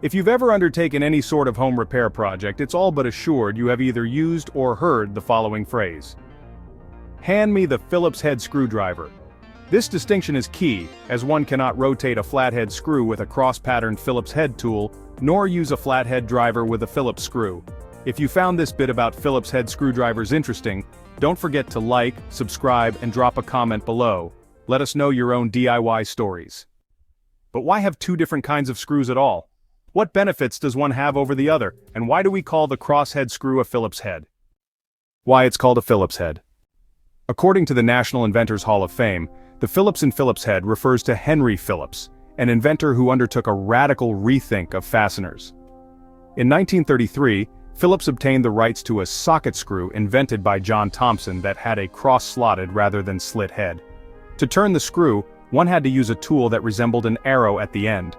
If you've ever undertaken any sort of home repair project, it's all but assured you have either used or heard the following phrase. Hand me the Phillips head screwdriver. This distinction is key, as one cannot rotate a flathead screw with a cross-patterned Phillips head tool, nor use a flathead driver with a Phillips screw. If you found this bit about Phillips head screwdrivers interesting, don't forget to like, subscribe, and drop a comment below. Let us know your own DIY stories. But why have two different kinds of screws at all? What benefits does one have over the other, and why do we call the crosshead screw a Phillips head? Why it's called a Phillips head. According to the National Inventors Hall of Fame, the Phillips in Phillips head refers to Henry Phillips, an inventor who undertook a radical rethink of fasteners. In 1933, Phillips obtained the rights to a socket screw invented by John Thomson that had a cross-slotted rather than slit head. To turn the screw, one had to use a tool that resembled an arrow at the end.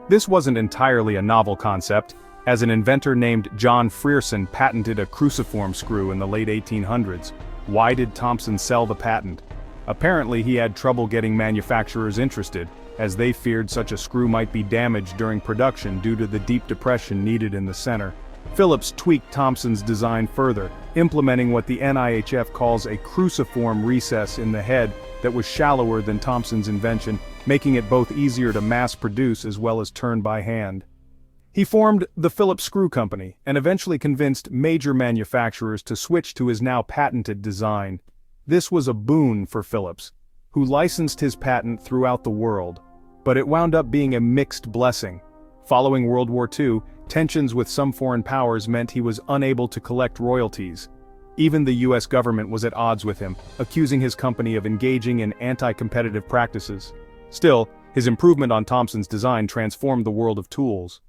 This wasn't entirely a novel concept, as an inventor named John Frierson patented a cruciform screw in the late 1800s. Why did Thomson sell the patent? Apparently he had trouble getting manufacturers interested, as they feared such a screw might be damaged during production due to the deep depression needed in the center. Phillips tweaked Thomson's design further, implementing what the NIHF calls a cruciform recess in the head that was shallower than Thomson's invention, making it both easier to mass-produce as well as turn by hand. He formed the Phillips Screw Company and eventually convinced major manufacturers to switch to his now patented design. This was a boon for Phillips, who licensed his patent throughout the world, but it wound up being a mixed blessing. Following World War II, tensions with some foreign powers meant he was unable to collect royalties. Even the US government was at odds with him, accusing his company of engaging in anti-competitive practices. Still, his improvement on Thomson's design transformed the world of tools.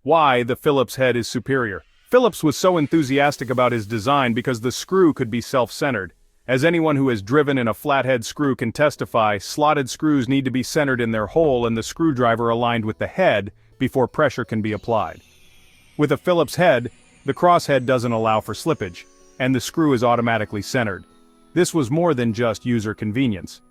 Why the Phillips head is superior. Phillips was so enthusiastic about his design because the screw could be self-centered. As anyone who has driven in a flathead screw can testify, slotted screws need to be centered in their hole and the screwdriver aligned with the head before pressure can be applied. With a Phillips head, the crosshead doesn't allow for slippage, and the screw is automatically centered. This was more than just user convenience.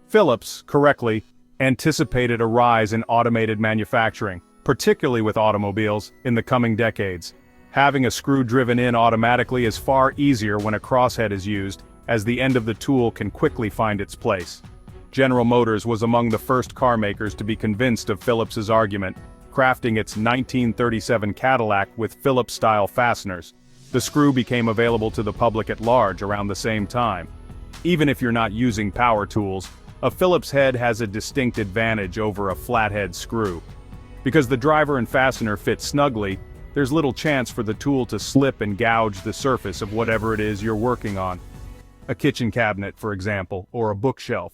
Phillips, correctly, anticipated a rise in automated manufacturing, particularly with automobiles, in the coming decades. Having a screw driven in automatically is far easier when a crosshead is used, as the end of the tool can quickly find its place. General Motors was among the first car makers to be convinced of Phillips's argument, crafting its 1937 Cadillac with Phillips-style fasteners. The screw became available to the public at large around the same time. Even if you're not using power tools, a Phillips head has a distinct advantage over a flathead screw. Because the driver and fastener fit snugly, there's little chance for the tool to slip and gouge the surface of whatever it is you're working on. A kitchen cabinet, for example, or a bookshelf.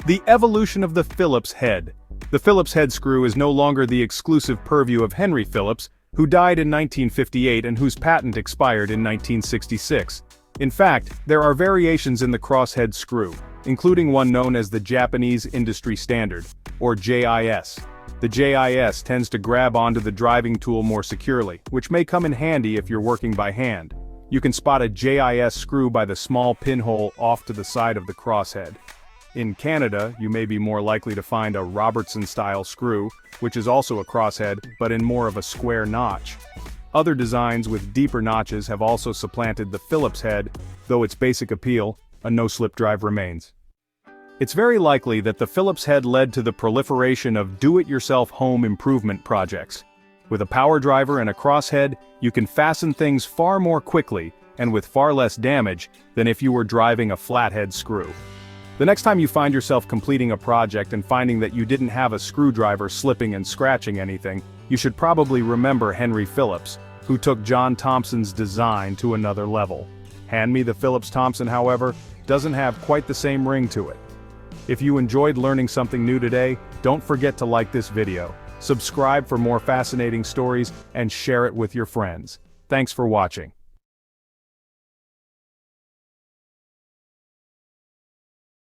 The evolution of the Phillips head. The Phillips head screw is no longer the exclusive purview of Henry Phillips, who died in 1958 and whose patent expired in 1966. In fact, there are variations in the crosshead screw, including one known as the Japanese Industry Standard, or JIS. The JIS tends to grab onto the driving tool more securely, which may come in handy if you're working by hand. You can spot a JIS screw by the small pinhole off to the side of the crosshead. In Canada, you may be more likely to find a Robertson-style screw, which is also a crosshead, but in more of a square notch. Other designs with deeper notches have also supplanted the Phillips head, though its basic appeal, a no-slip drive, remains. It's very likely that the Phillips head led to the proliferation of do-it-yourself home improvement projects. With a power driver and a crosshead, you can fasten things far more quickly and with far less damage than if you were driving a flathead screw. The next time you find yourself completing a project and finding that you didn't have a screwdriver slipping and scratching anything, you should probably remember Henry Phillips, who took John Thomson's design to another level. Hand me the Phillips Thomson, however, doesn't have quite the same ring to it. If you enjoyed learning something new today, don't forget to like this video, subscribe for more fascinating stories, and share it with your friends. Thanks for watching.